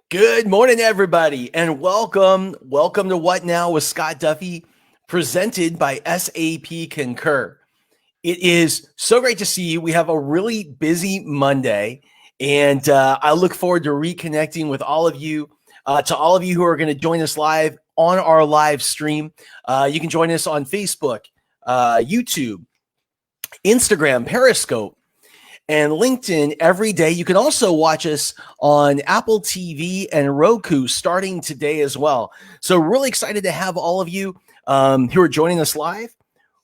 Good morning, everybody, and welcome to What Now with Scott Duffy, presented by SAP Concur. It is so great to see you. We have a really busy Monday, and I look forward to reconnecting with all of you. To all of you who are going to join us live on our live stream, you can join us on Facebook, YouTube, Instagram, Periscope, and LinkedIn every day. You can also watch us on Apple TV and Roku starting today as well. So really excited to have all of you who are joining us live.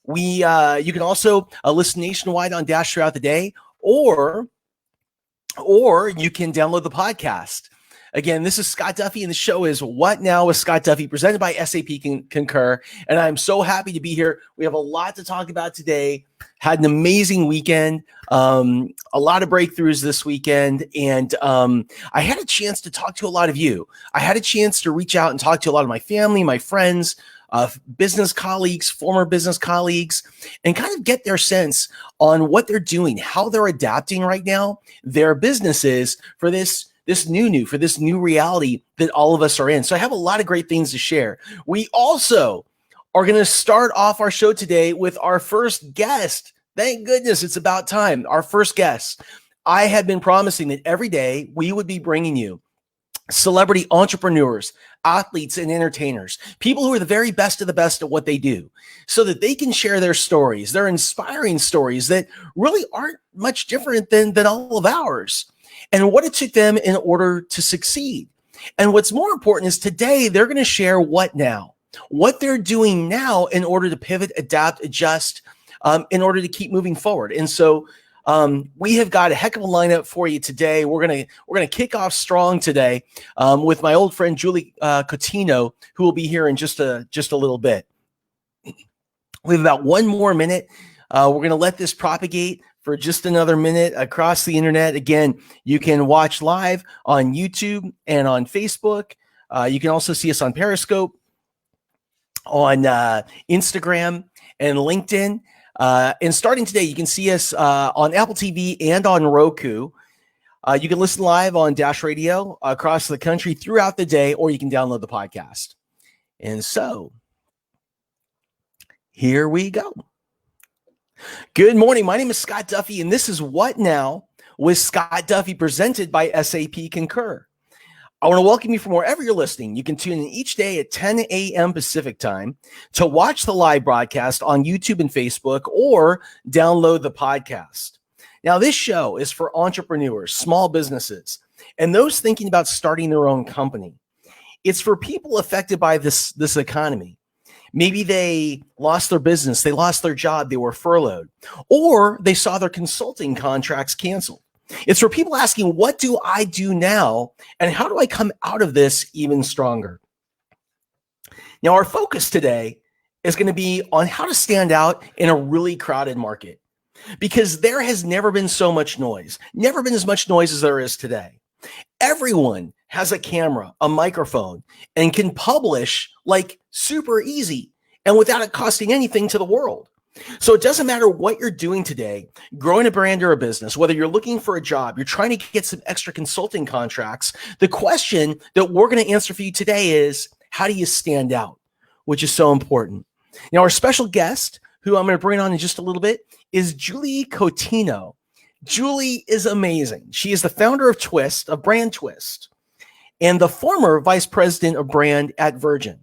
You can also listen nationwide on Dash throughout the day, or you can download the podcast. Again, this is Scott Duffy, and the show is What Now with Scott Duffy, presented by SAP Concur. And I'm so happy to be here. We have a lot to talk about today. Had an amazing weekend, a lot of breakthroughs this weekend, and I had a chance to talk to a lot of you. I had a chance to reach out and talk to a lot of my family, my friends, business colleagues, former business colleagues, and kind of get their sense on what they're doing, how they're adapting right now, their businesses for this new reality that all of us are in. So I have a lot of great things to share. We also are going to start off our show today with our first guest. Thank goodness it's about time. Our first guest. I had been promising that every day we would be bringing you celebrity entrepreneurs, athletes, and entertainers, people who are the very best of the best at what they do, so that they can share their stories, their inspiring stories that really aren't much different than all of ours, and what it took them in order to succeed. And what's more important is today they're going to share what they're doing now in order to pivot, adapt, adjust, in order to keep moving forward. And so we have got a heck of a lineup for you today. We're gonna kick off strong today with my old friend Julie Cottineau, who will be here in just a little bit. We have about one more minute. We're going to let this propagate for just another minute across the internet. Again, you can watch live on YouTube and on Facebook. You can also see us on Periscope, on Instagram and LinkedIn. And starting today, you can see us on Apple TV and on Roku. You can listen live on Dash Radio across the country throughout the day, or you can download the podcast. And so here we go. Good morning. My name is Scott Duffy, and this is What Now with Scott Duffy, presented by SAP Concur. I want to welcome you from wherever you're listening. You can tune in each day at 10 a.m. Pacific time to watch the live broadcast on YouTube and Facebook, or download the podcast. Now, this show is for entrepreneurs, small businesses, and those thinking about starting their own company. It's for people affected by this economy. Maybe they lost their business, they lost their job, they were furloughed, or they saw their consulting contracts canceled. It's for people asking, what do I do now? And how do I come out of this even stronger? Now, our focus today is going to be on how to stand out in a really crowded market, because there has never been so much noise, never been as much noise as there is today. Everyone has a camera, a microphone, and can publish like super easy and without it costing anything to the world. So it doesn't matter what you're doing today, growing a brand or a business, whether you're looking for a job, you're trying to get some extra consulting contracts. The question that we're going to answer for you today is, how do you stand out? Which is so important. Now, our special guest, who I'm going to bring on in just a little bit, is Julie Cottineau. Julie is amazing. She is the founder of Brand Twist, and the former vice president of brand at Virgin.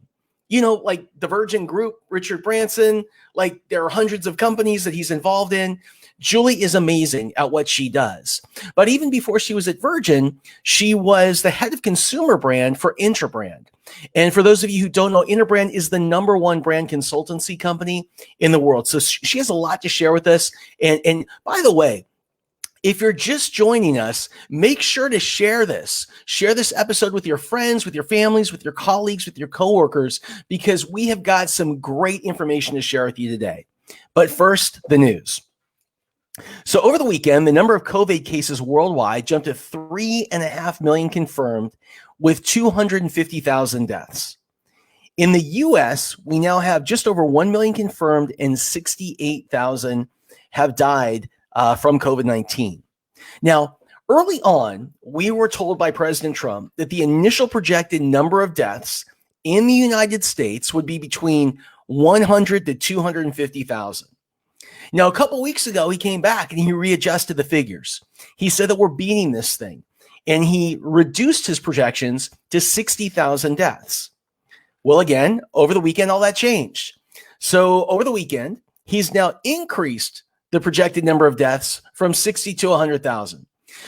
You know, like the Virgin Group, Richard Branson, like there are hundreds of companies that he's involved in. Julie is amazing at what she does. But even before she was at Virgin, she was the head of consumer brand for Interbrand. And for those of you who don't know, Interbrand is the #1 brand consultancy company in the world. So she has a lot to share with us. And by the way, if you're just joining us, make sure to share this. Share this episode with your friends, with your families, with your colleagues, with your coworkers, because we have got some great information to share with you today. But first, the news. So over the weekend, the number of COVID cases worldwide jumped to 3.5 million confirmed, with 250,000 deaths. In the US, we now have just over 1 million confirmed and 68,000 have died from COVID-19. Now, Early on, we were told by President Trump that the initial projected number of deaths in the United States would be between 100 to 250,000. Now, a couple weeks ago, he came back and he readjusted the figures. He said that we're beating this thing, and he reduced his projections to 60,000 deaths. Well, again, over the weekend, all that changed. So over the weekend, he's now increased the projected number of deaths from 60 to 100,000.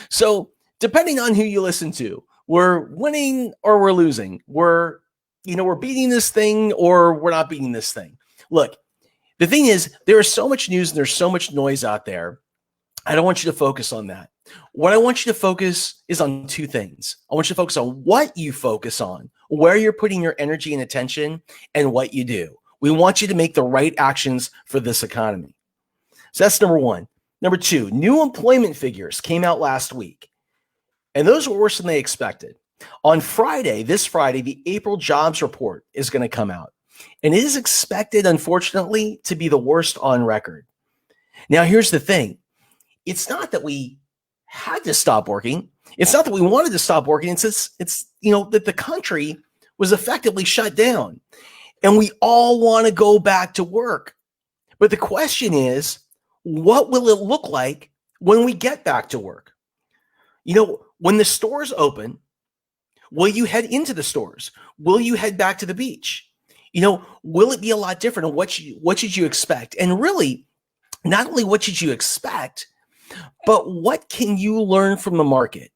So depending on who you listen to, we're winning or we're losing. We're beating this thing or we're not beating this thing. Look, the thing is, there is so much news and there's so much noise out there. I don't want you to focus on that. What I want you to focus is on two things. I want you to focus on what you focus on, where you're putting your energy and attention, and what you do. We want you to make the right actions for this economy. So that's number one. Number two, new employment figures came out last week, and those were worse than they expected. On Friday, this Friday, the April jobs report is going to come out, and it is expected, unfortunately, to be the worst on record. Now, here's the thing. It's not that we had to stop working. It's not that we wanted to stop working. It's that the country was effectively shut down, and we all want to go back to work. But the question is, what will it look like when we get back to work? When the stores open, will you head into the stores? Will you head back to the beach? Will it be a lot different? And what should you expect? And really, not only what should you expect, but what can you learn from the market?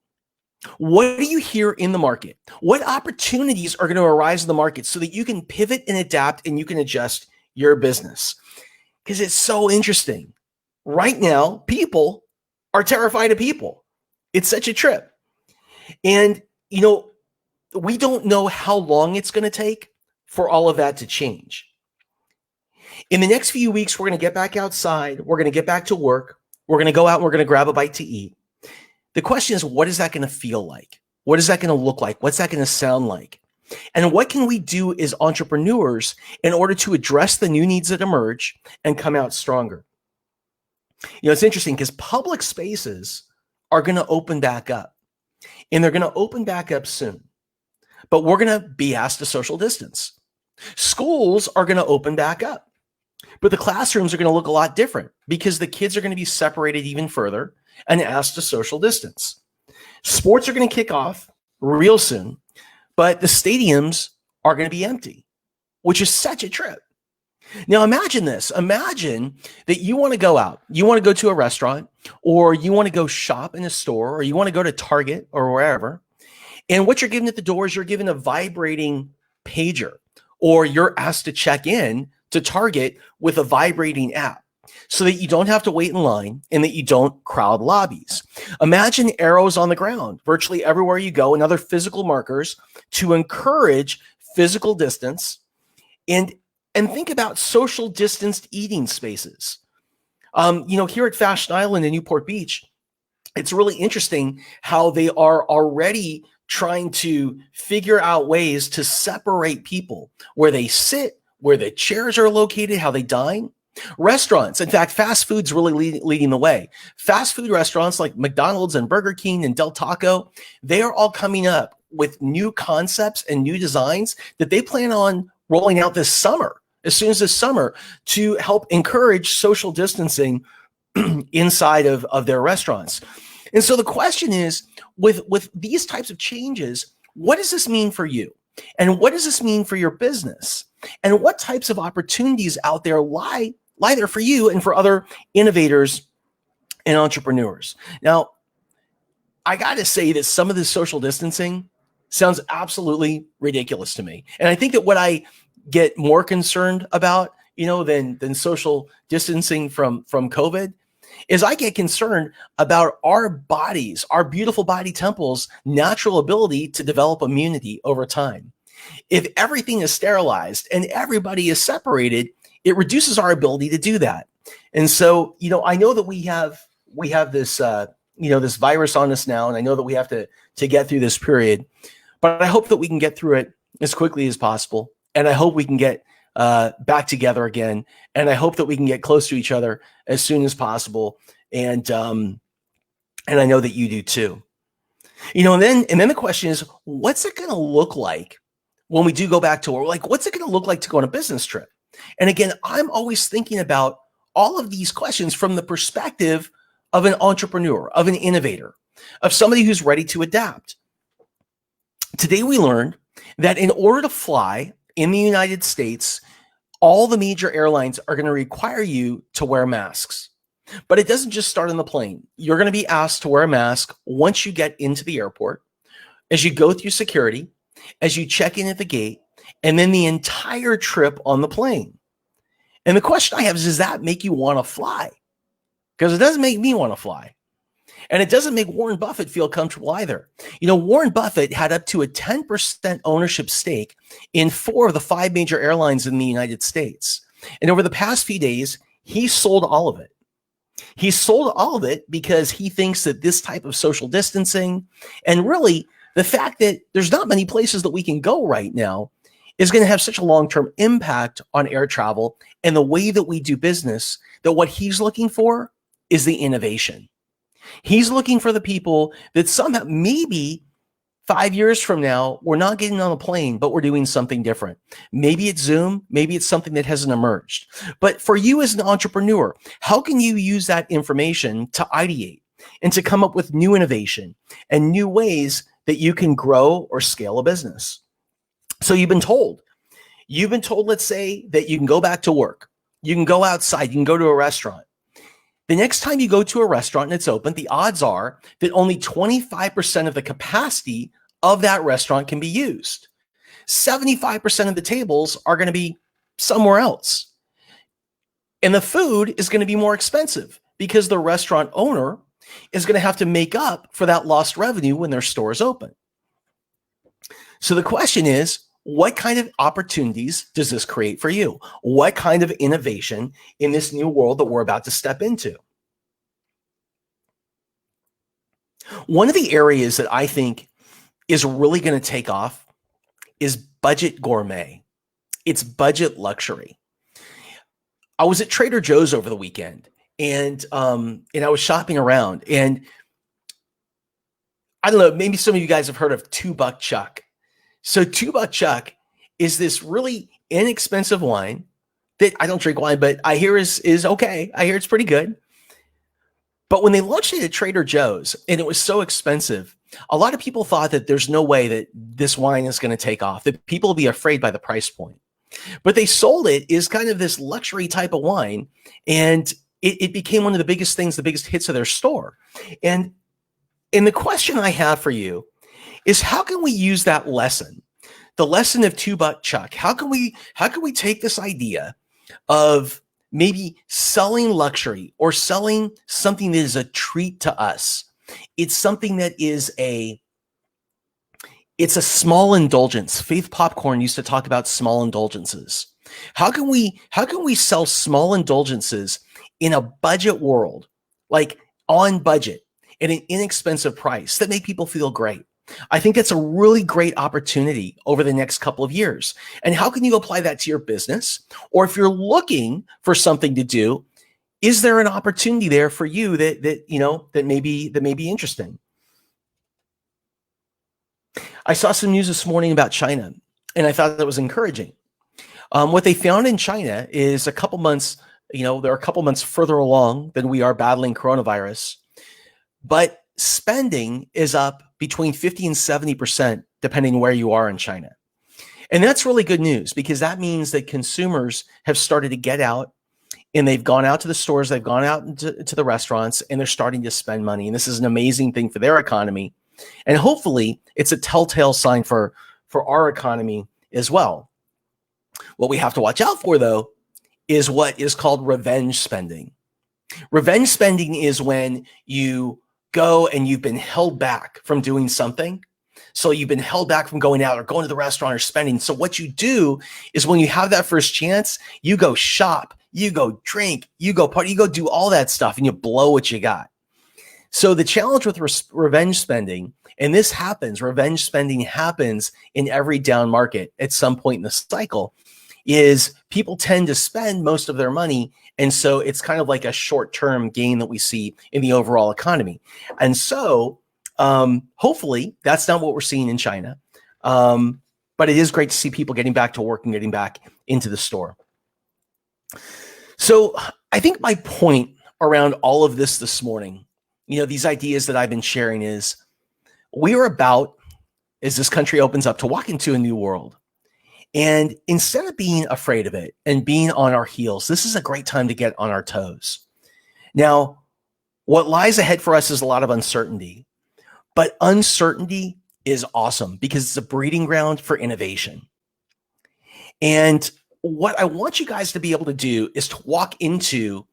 What do you hear in the market? What opportunities are going to arise in the market so that you can pivot and adapt and you can adjust your business? Because it's so interesting. Right now, people are terrified of people. It's such a trip. And, we don't know how long it's going to take for all of that to change. In the next few weeks, we're going to get back outside. We're going to get back to work. We're going to go out and we're going to grab a bite to eat. The question is, what is that going to feel like? What is that going to look like? What's that going to sound like? And what can we do as entrepreneurs in order to address the new needs that emerge and come out stronger? It's interesting because public spaces are going to open back up, and they're going to open back up soon. But we're going to be asked to social distance. Schools are going to open back up, but the classrooms are going to look a lot different because the kids are going to be separated even further and asked to social distance. Sports are going to kick off real soon, but the stadiums are going to be empty, which is such a trip. Now imagine this. Imagine that you want to go out. You want to go to a restaurant, or you want to go shop in a store, or you want to go to Target or wherever. And what you're given at the door is you're given a vibrating pager, or you're asked to check in to Target with a vibrating app so that you don't have to wait in line and that you don't crowd lobbies. Imagine arrows on the ground virtually everywhere you go and other physical markers to encourage physical distance, and think about social distanced eating spaces. Here at Fashion Island in Newport Beach, it's really interesting how they are already trying to figure out ways to separate people, where they sit, where the chairs are located, how they dine. Restaurants, in fact, fast food's really leading the way. Fast food restaurants like McDonald's and Burger King and Del Taco, they are all coming up with new concepts and new designs that they plan on rolling out this summer, as soon as this summer, to help encourage social distancing inside of their restaurants. And so the question is, with these types of changes, what does this mean for you? And what does this mean for your business? And what types of opportunities out there lie there for you and for other innovators and entrepreneurs? Now, I got to say that some of this social distancing sounds absolutely ridiculous to me. And I think that what I get more concerned about, than social distancing from COVID, is I get concerned about our bodies, our beautiful body temples' natural ability to develop immunity over time. If everything is sterilized and everybody is separated, it reduces our ability to do that. And so, I know that we have this, this virus on us now, and I know that we have to get through this period, but I hope that we can get through it as quickly as possible. And I hope we can get back together again. And I hope that we can get close to each other as soon as possible. And And I know that you do too. And then the question is, what's it going to look like when we do go back to work? Like, what's it going to look like to go on a business trip? And again, I'm always thinking about all of these questions from the perspective of an entrepreneur, of an innovator, of somebody who's ready to adapt. Today, we learned that in order to fly in the United States, all the major airlines are going to require you to wear masks. But it doesn't just start on the plane. You're going to be asked to wear a mask once you get into the airport, as you go through security, as you check in at the gate, and then the entire trip on the plane. And the question I have is, does that make you want to fly? Because it doesn't make me want to fly. And it doesn't make Warren Buffett feel comfortable either. Warren Buffett had up to a 10% ownership stake in 4 of the 5 major airlines in the United States. And over the past few days, he sold all of it. He sold all of it because he thinks that this type of social distancing and really the fact that there's not many places that we can go right now is going to have such a long-term impact on air travel and the way that we do business, that what he's looking for is the innovation. He's looking for the people that somehow, maybe 5 years from now, we're not getting on a plane, but we're doing something different. Maybe it's Zoom. Maybe it's something that hasn't emerged. But for you as an entrepreneur, how can you use that information to ideate and to come up with new innovation and new ways that you can grow or scale a business? So you've been told, let's say, that you can go back to work. You can go outside. You can go to a restaurant. The next time you go to a restaurant and it's open, the odds are that only 25% of the capacity of that restaurant can be used. 75% of the tables are going to be somewhere else. And the food is going to be more expensive because the restaurant owner is going to have to make up for that lost revenue when their store is open. So the question is, what kind of opportunities does this create for you? What kind of innovation in this new world that we're about to step into? One of the areas that I think is really going to take off is budget gourmet. It's budget luxury. I was at Trader Joe's over the weekend, and I was shopping around, and I don't know, maybe some of you guys have heard of $2 Chuck. So $2 Chuck is this really inexpensive wine that I don't drink wine, but I hear is okay. I hear it's pretty good. But when they launched it at Trader Joe's and it was so expensive, a lot of people thought that there's no way that this wine is going to take off, that people will be afraid by the price point. But they sold it as kind of this luxury type of wine, and it became one of the biggest things, the biggest hits of their store. And the question I have for you is, how can we use that lesson, the lesson of $2 Chuck? How can we take this idea of maybe selling luxury or selling something that is a treat to us? It's something that is it's a small indulgence. Faith Popcorn used to talk about small indulgences. How can we sell small indulgences in a budget world, like on budget, at an inexpensive price that make people feel great? I think that's a really great opportunity over the next couple of years. And how can you apply that to your business? Or if you're looking for something to do, is there an opportunity there for you that may be interesting? I saw some news this morning about China, and I thought that was encouraging. What they found in China is they're a couple months further along than we are battling coronavirus, but spending is up between 50 and 70%, depending where you are in China. And that's really good news, because that means that consumers have started to get out, and they've gone out to the stores, they've gone out to the restaurants, and they're starting to spend money. And this is an amazing thing for their economy. And hopefully it's a telltale sign for our economy as well. What we have to watch out for, though, is what is called revenge spending. Revenge spending is when you go and you've been held back from doing something. So you've been held back from going out or going to the restaurant or spending. So what you do is, when you have that first chance, you go shop, you go drink, you go party, you go do all that stuff, and you blow what you got. So the challenge with revenge spending, and revenge spending happens in every down market at some point in the cycle, is people tend to spend most of their money And so it's kind of like a short-term gain that we see in the overall economy. And so hopefully that's not what we're seeing in China. But it is great to see people getting back to work and getting back into the store. So I think my point around all of this morning, these ideas that I've been sharing is we are about, as this country opens up, to walk into a new world. And instead of being afraid of it and being on our heels, this is a great time to get on our toes. Now, what lies ahead for us is a lot of uncertainty, but uncertainty is awesome because it's a breeding ground for innovation. And what I want you guys to be able to do is to walk into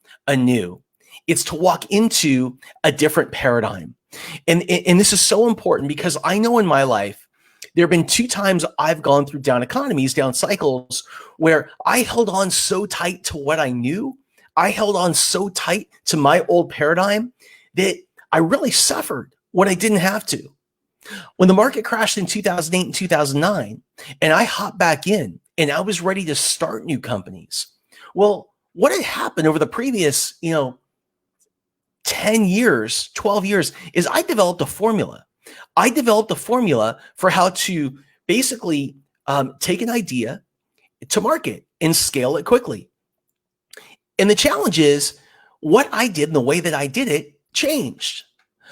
it's to walk into a different paradigm. And this is so important because I know in my life, there have been 2 times I've gone through down economies, down cycles, where I held on so tight to what I knew. I held on so tight to my old paradigm that I really suffered when I didn't have to. When the market crashed in 2008 and 2009, and I hopped back in and I was ready to start new companies. Well, what had happened over the previous, 10 years, 12 years is I developed a formula. I developed a formula for how to basically take an idea to market and scale it quickly. And the challenge is what I did and the way that I did it changed.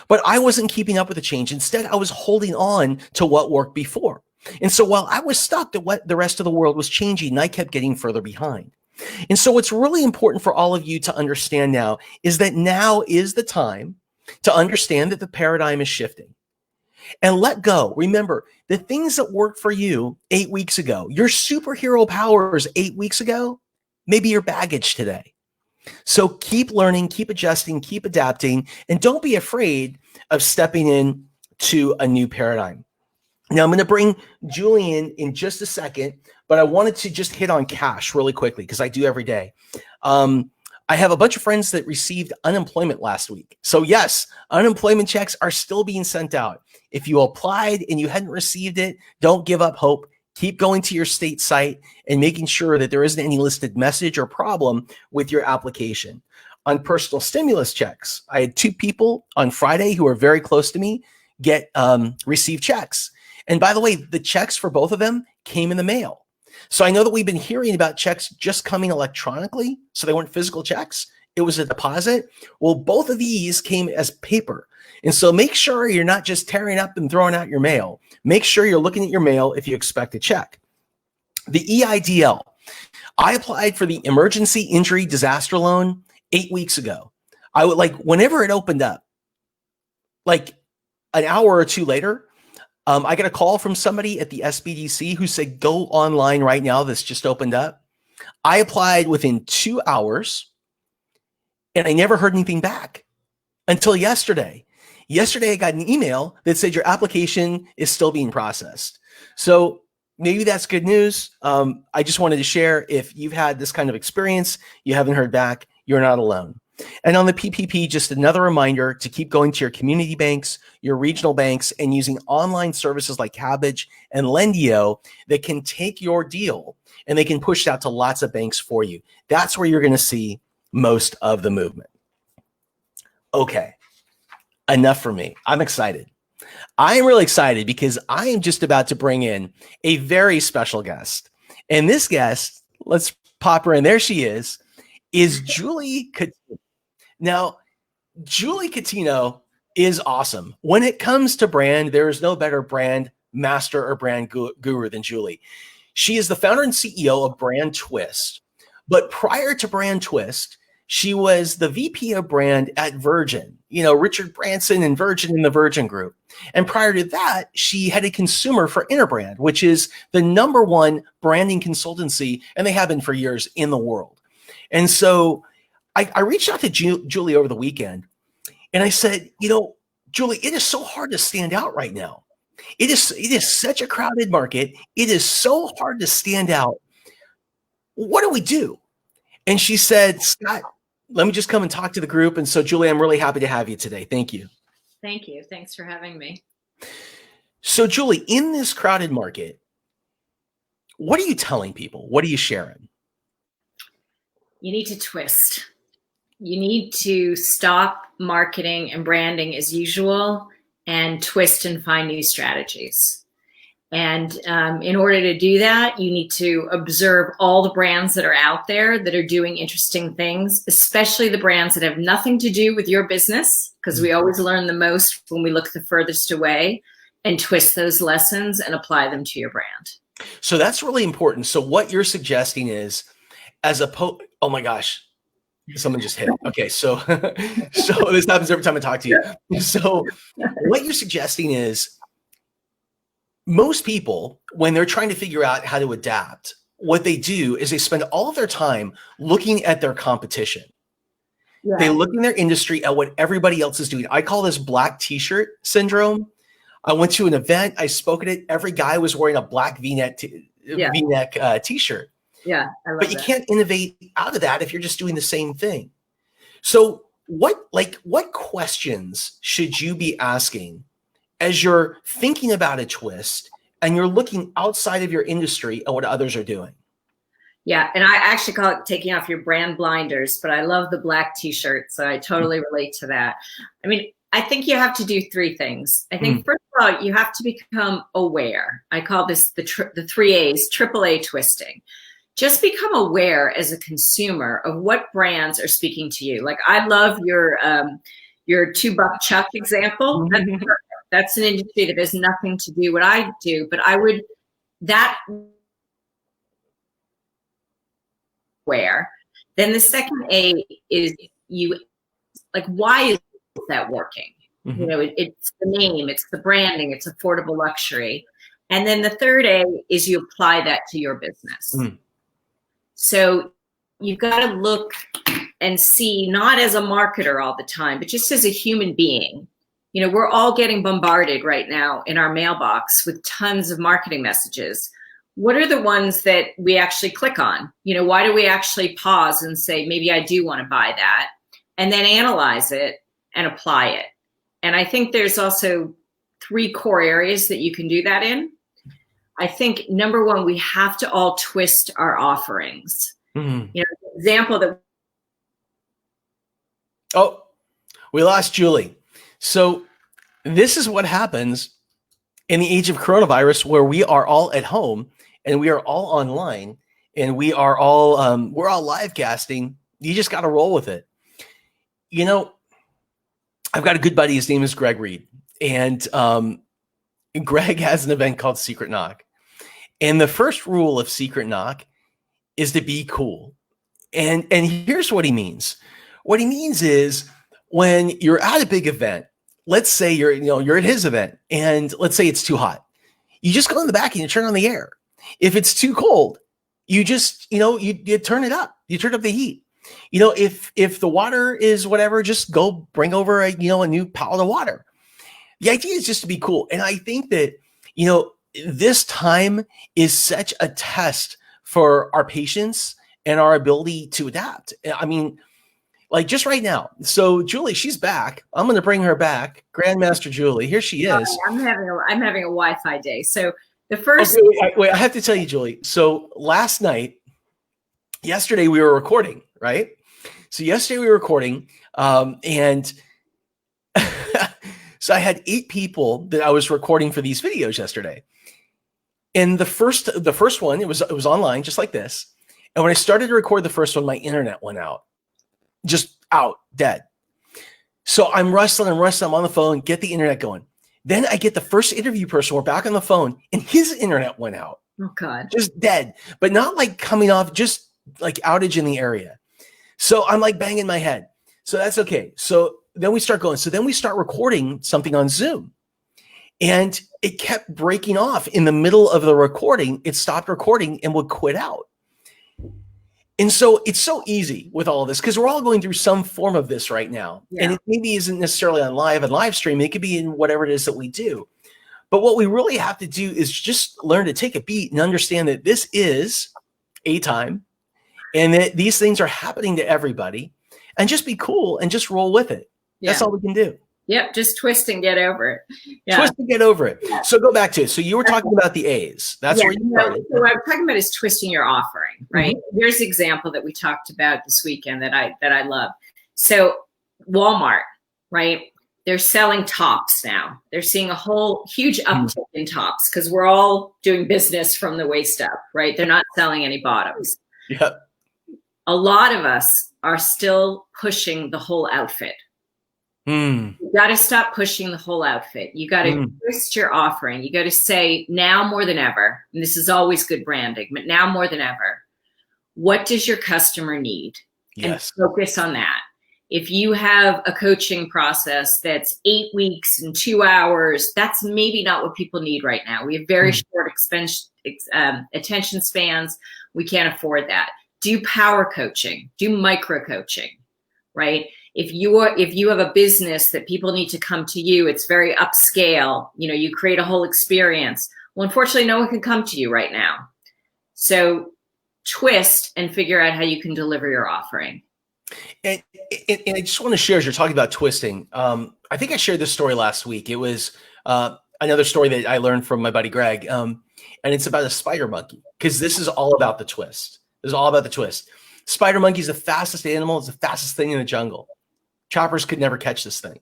But I wasn't keeping up with the change. Instead, I was holding on to what worked before. And so while I was stuck at what the rest of the world was changing, I kept getting further behind. And so what's really important for all of you to understand now is that now is the time to understand that the paradigm is shifting. And let go. Remember, the things that worked for you 8 weeks ago, your superhero powers 8 weeks ago, maybe your baggage today. So keep learning, keep adjusting, keep adapting, and don't be afraid of stepping in to a new paradigm. Now, I'm going to bring Julian in just a second, but I wanted to just hit on cash really quickly because I do every day. I have a bunch of friends that received unemployment last week. So yes, unemployment checks are still being sent out. If you applied and you hadn't received it, don't give up hope. Keep going to your state site and making sure that there isn't any listed message or problem with your application. On personal stimulus checks, I had 2 people on Friday who are very close to me receive checks. And by the way, the checks for both of them came in the mail. So I know that we've been hearing about checks just coming electronically. So they weren't physical checks. It was a deposit. Well, both of these came as paper. And so make sure you're not just tearing up and throwing out your mail. Make sure you're looking at your mail if you expect a check. The EIDL. I applied for the emergency injury disaster loan 8 weeks ago. I would whenever it opened up, like an hour or 2 later, I got a call from somebody at the SBDC who said, go online right now. This just opened up. I applied within 2 hours and I never heard anything back until yesterday. Yesterday, I got an email that said your application is still being processed. So maybe that's good news. I just wanted to share if you've had this kind of experience, you haven't heard back, you're not alone. And on the PPP, just another reminder to keep going to your community banks, your regional banks, and using online services like Kabbage and Lendio that can take your deal and they can push it out to lots of banks for you. That's where you're going to see most of the movement. Okay, enough for me. I'm excited. I am really excited because I am just about to bring in a very special guest. And this guest, let's pop her in. There she is Julie Cottineau. Now, Julie Cottineau is awesome. When it comes to brand, there is no better brand master or brand guru than Julie. She is the founder and CEO of Brand Twist. But prior to Brand Twist, she was the VP of brand at Virgin, Richard Branson and Virgin in the Virgin Group. And prior to that, she headed consumer for Interbrand, which is the #1 branding consultancy, and they have been for years in the world. And so I reached out to Julie over the weekend and I said, Julie, it is so hard to stand out right now. It is such a crowded market. It is so hard to stand out. What do we do? And she said, Scott, let me just come and talk to the group. And so, Julie, I'm really happy to have you today. Thank you. Thank you. Thanks for having me. So, Julie, in this crowded market, what are you telling people? What are you sharing? You need to twist. You need to stop marketing and branding as usual and twist and find new strategies. And in order to do that, you need to observe all the brands that are out there that are doing interesting things, especially the brands that have nothing to do with your business, because we always learn the most when we look the furthest away, and twist those lessons and apply them to your brand. So that's really important. So what you're suggesting is, oh my gosh, someone just hit. Okay, so this happens every time I talk to you. So what you're suggesting is, most people, when they're trying to figure out how to adapt, what they do is they spend all of their time looking at their competition. Yeah. They look in their industry at what everybody else is doing. I call this black t-shirt syndrome. I went to an event, I spoke at it. Every guy was wearing a black V-neck t-shirt. Yeah, I love but you can't innovate out of that if you're just doing the same thing. So what questions should you be asking as you're thinking about a twist and you're looking outside of your industry at what others are doing? Yeah, and I actually call it taking off your brand blinders, but I love the black t-shirt, so I totally relate to that. I mean, I think you have to do three things. I think first of all, you have to become aware. I call this the 3 A's, AAA twisting. Just become aware as a consumer of what brands are speaking to you. Like, I love your $2 Chuck example. That's an industry that has nothing to do what I do, but where. Then the second A is why is that working? You know, it's the name, it's the branding, it's affordable luxury. And then the third A is you apply that to your business. So you've got to look and see, not as a marketer all the time, but just as a human being. You know, we're all getting bombarded right now in our mailbox with tons of marketing messages. What are the ones that we actually click on? You know, why do we actually pause and say, maybe I do want to buy that, and then analyze it and apply it? And I think there's also 3 core areas that you can do that in. I think number one, we have to all twist our offerings. You know, example that. Oh, we lost Julie. So this is what happens in the age of coronavirus, where we are all at home and we are all online and we're all live casting. You just got to roll with it. You know, I've got a good buddy. His name is Greg Reed, and Greg has an event called Secret Knock. And the first rule of Secret Knock is to be cool. And here's what he means. What he means is, when you're at a big event, let's say you're at his event, and let's say it's too hot, you just go in the back and you turn on the air. If it's too cold, you just, you turn it up. You turn up the heat. You know, if the water is whatever, just go bring over a new pallet of water. The idea is just to be cool. And I think that, this time is such a test for our patience and our ability to adapt. I mean, like just right now. So Julie, she's back. I'm going to bring her back. Grandmaster Julie, here she is. I'm having a Wi-Fi day. So the first. Okay, wait, I have to tell you, Julie. So yesterday we were recording, right? So yesterday we were recording, and so I had 8 people that I was recording for these videos yesterday. And the first one, it was online, just like this. And when I started to record the first one, my internet went out. Just out, dead. So I'm wrestling. I'm on the phone, get the internet going. Then I get the first interview person. We're back on the phone, and his internet went out. Oh, God. Just dead, but not like coming off, just like outage in the area. So I'm like banging my head. So that's okay. So then we start going. So then we start recording something on Zoom, and it kept breaking off in the middle of the recording. It stopped recording and would quit out. And so it's so easy with all of this, because we're all going through some form of this right now. Yeah. And it maybe isn't necessarily on live stream. It could be in whatever it is that we do. But what we really have to do is just learn to take a beat and understand that this is a time, and that these things are happening to everybody, and just be cool and just roll with it. Yeah. That's all we can do. Yep, just twist and get over it. Yeah. Twist and get over it. So go back to it. So you were talking about the A's. That's where you started. So what I'm talking about is twisting your offering, right? Here's an example that we talked about this weekend that I love. So Walmart, right? They're selling tops now. They're seeing a whole huge uptick in tops because we're all doing business from the waist up, right? They're not selling any bottoms. Yep. A lot of us are still pushing the whole outfit. You got to stop pushing the whole outfit. You got to twist your offering. You got to say now more than ever, and this is always good branding, but now more than ever, what does your customer need? Yes. And focus on that. If you have a coaching process that's 8 weeks and 2 hours, that's maybe not what people need right now. We have very short attention spans. We can't afford that. Do power coaching, do micro coaching, right? If you have a business that people need to come to you, it's very upscale, you create a whole experience. Well, unfortunately, no one can come to you right now. So twist and figure out how you can deliver your offering. And I just want to share, as you're talking about twisting, I think I shared this story last week. It was another story that I learned from my buddy Greg, and it's about a spider monkey, because this is all about the twist. This is all about the twist. Spider monkey is the fastest animal. It's the fastest thing in the jungle. Choppers could never catch this thing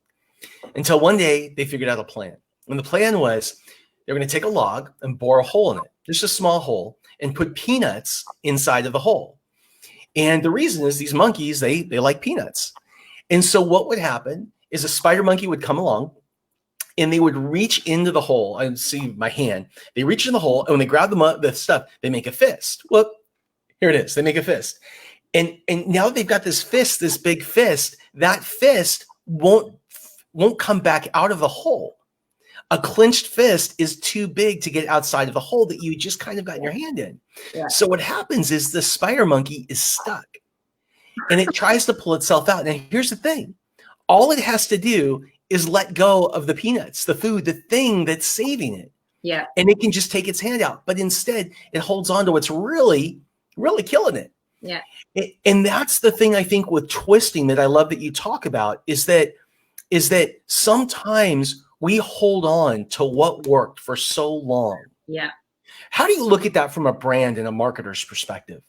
until one day they figured out a plan. And the plan was they're going to take a log and bore a hole in it, just a small hole, and put peanuts inside of the hole. And the reason is these monkeys, they like peanuts. And so what would happen is a spider monkey would come along and they would reach into the hole. I see my hand. They reach in the hole, and when they grab the stuff, they make a fist. Well, here it is. They make a fist. And now that they've got this fist, this big fist, that fist won't come back out of the hole. A clenched fist is too big to get outside of the hole that you just kind of got your hand in. Yeah. So what happens is the spider monkey is stuck and it tries to pull itself out. And here's the thing. All it has to do is let go of the peanuts, the food, the thing that's saving it. Yeah. And it can just take its hand out. But instead, it holds on to what's really, really killing it. Yeah. And that's the thing I think with twisting that I love that you talk about is that sometimes we hold on to what worked for so long. Yeah. How do you look at that from a brand and a marketer's perspective?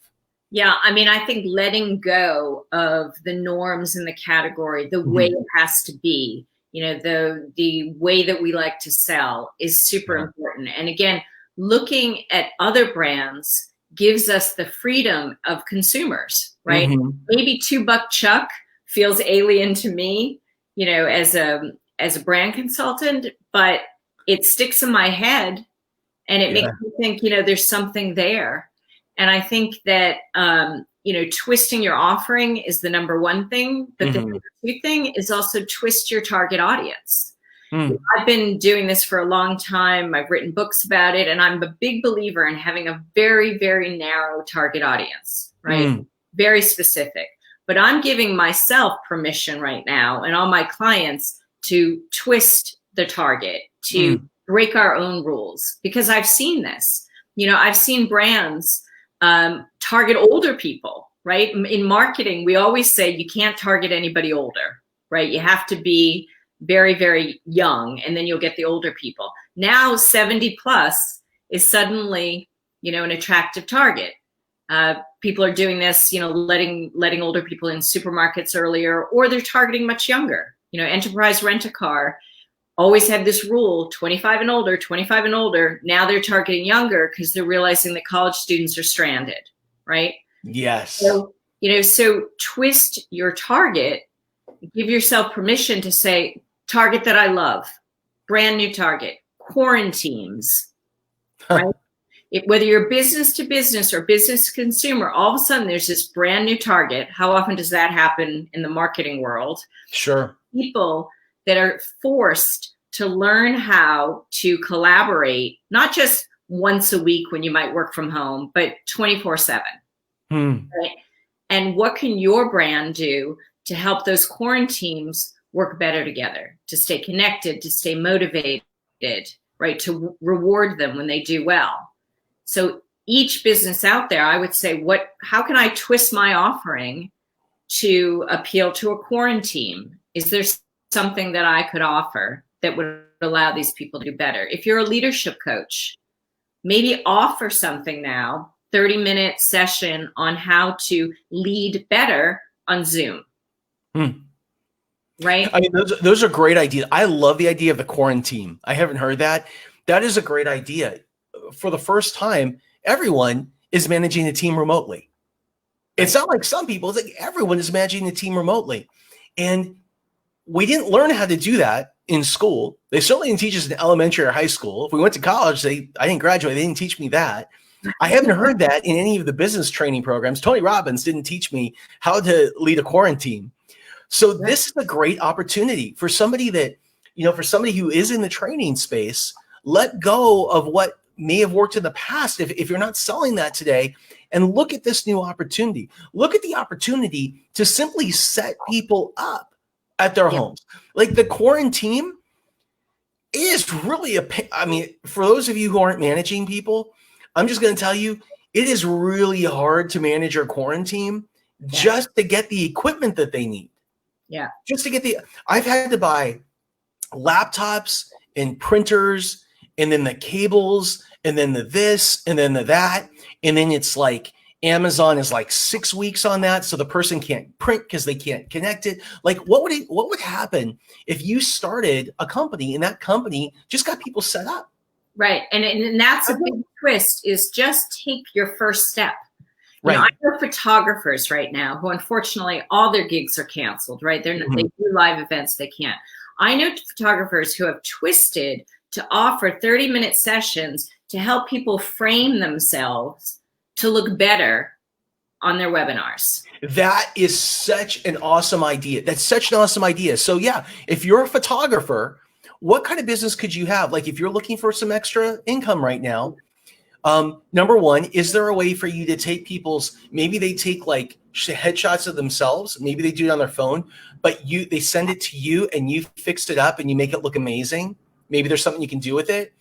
Yeah. I mean, I think letting go of the norms in the category, the way it has to be, the way that we like to sell is super important. And again, looking at other brands gives us the freedom of consumers, right? Maybe $2 Chuck feels alien to me, as a brand consultant, but it sticks in my head and it makes me think, there's something there. And I think that, twisting your offering is the number one thing, but the number two thing is also twist your target audience. I've been doing this for a long time. I've written books about it, and I'm a big believer in having a very, very narrow target audience, right? Very specific. But I'm giving myself permission right now and all my clients to twist the target, to break our own rules, because I've seen this. I've seen brands target older people, right? In marketing, we always say you can't target anybody older, right? You have to be very, very young, and then you'll get the older people. Now 70 plus is suddenly, an attractive target. People are doing this, letting older people in supermarkets earlier, or they're targeting much younger. Enterprise Rent-A-Car always had this rule, 25 and older, 25 and older. Now they're targeting younger because they're realizing that college students are stranded, right? Yes. So, so twist your target, give yourself permission to say, target that I love, brand new target, quarantines, right? Whether you're business to business or business to consumer, all of a sudden there's this brand new target. How often does that happen in the marketing world? Sure. People that are forced to learn how to collaborate, not just once a week when you might work from home, but 24/7. Right? And what can your brand do to help those quarantines work better together, to stay connected, to stay motivated, right? To reward them when they do well. So each business out there, I would say, how can I twist my offering to appeal to a quarantine? Is there something that I could offer that would allow these people to do better? If you're a leadership coach, maybe offer something now, 30-minute session on how to lead better on Zoom. Right? I mean, those are great ideas. I love the idea of the quarantine. I haven't heard that. That is a great idea. For the first time, everyone is managing the team remotely. It's not like some people, it's like everyone is managing the team remotely. And we didn't learn how to do that in school. They certainly didn't teach us in elementary or high school. If we went to college, I didn't graduate. They didn't teach me that. I haven't heard that in any of the business training programs. Tony Robbins didn't teach me how to lead a quarantine. So this is a great opportunity for somebody that, for somebody who is in the training space, let go of what may have worked in the past if you're not selling that today, and look at this new opportunity. Look at the opportunity to simply set people up at their homes. Like the quarantine is really for those of you who aren't managing people, I'm just going to tell you, it is really hard to manage your quarantine just to get the equipment that they need. Yeah. Just to get I've had to buy laptops and printers and then the cables and then the this and then the that. And then it's like Amazon is like 6 weeks on that. So the person can't print because they can't connect it. Like what would happen if you started a company and that company just got people set up? Right. And that's a big twist, is just take your first step. Right. I know photographers right now who unfortunately all their gigs are canceled, right? They do live events, they can't. I know photographers who have twisted to offer 30-minute sessions to help people frame themselves to look better on their webinars. That is such an awesome idea. That's such an awesome idea. So yeah, if you're a photographer, what kind of business could you have? Like if you're looking for some extra income right now, number one, is there a way for you to take maybe they take like headshots of themselves, maybe they do it on their phone, but they send it to you and you fixed it up and you make it look amazing. Maybe there's something you can do with it.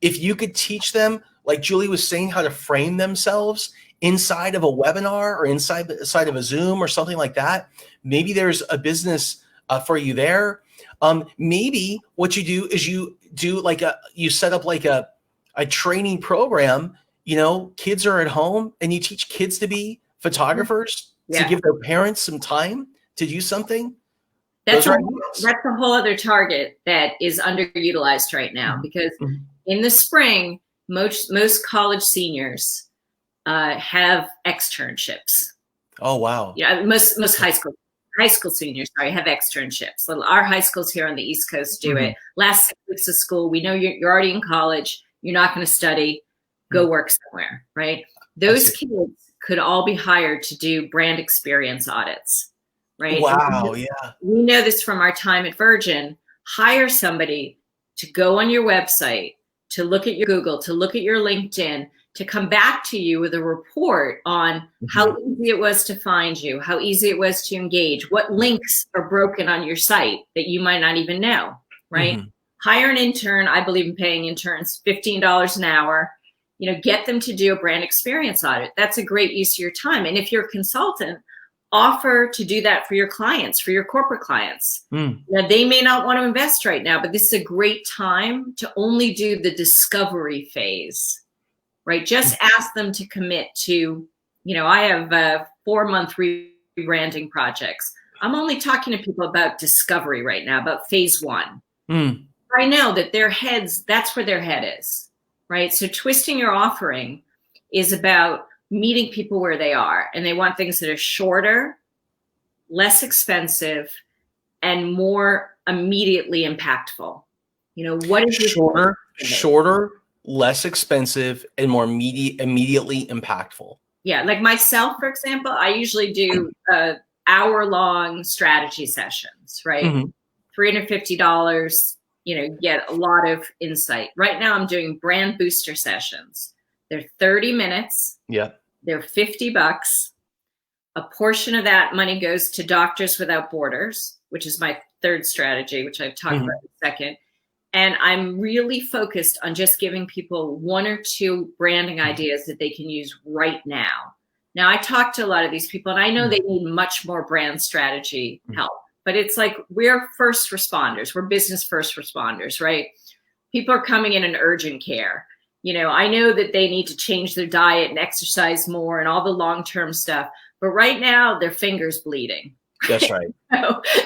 If you could teach them, like Julie was saying, how to frame themselves inside of a webinar or inside of a Zoom or something like that, maybe there's a business for you there. Maybe what you do is you set up like a training program. Kids are at home and you teach kids to be photographers to give their parents some time to do something. That's a whole other target that is underutilized right now, because in the spring, most college seniors have externships. Oh, wow. Yeah, most high school seniors, have externships. Our high schools here on the East Coast do it. Last 6 weeks of school, we know you're already in college. You're not going to study. Go work somewhere, right? Those kids could all be hired to do brand experience audits, right? Wow, We know this from our time at Virgin. Hire somebody to go on your website, to look at your Google, to look at your LinkedIn, to come back to you with a report on how easy it was to find you, how easy it was to engage, what links are broken on your site that you might not even know, right? Hire an intern. I believe in paying interns $15 an hour. Get them to do a brand experience audit. That's a great use of your time. And if you're a consultant, offer to do that for your clients, for your corporate clients. Now, they may not want to invest right now, but this is a great time to only do the discovery phase, right? Just ask them to commit to, I have 4-month rebranding projects. I'm only talking to people about discovery right now, about phase 1. I know that that's where their head is, right? So twisting your offering is about meeting people where they are, and they want things that are shorter, less expensive, and more immediately impactful. What is shorter, less expensive, and more immediately impactful? Yeah, like myself, for example, I usually do hour-long strategy sessions, right? $350. Get a lot of insight. Right now I'm doing brand booster sessions. They're 30 minutes. Yeah. They're $50. A portion of that money goes to Doctors Without Borders, which is my third strategy, which I've talked about in a second. And I'm really focused on just giving people 1 or 2 branding ideas that they can use right now. Now, I talk to a lot of these people, and I know they need much more brand strategy help. but it's like we're first responders. We're business first responders, right? People are coming in urgent care. I know that they need to change their diet and exercise more and all the long-term stuff, but right now their finger's bleeding. That's right.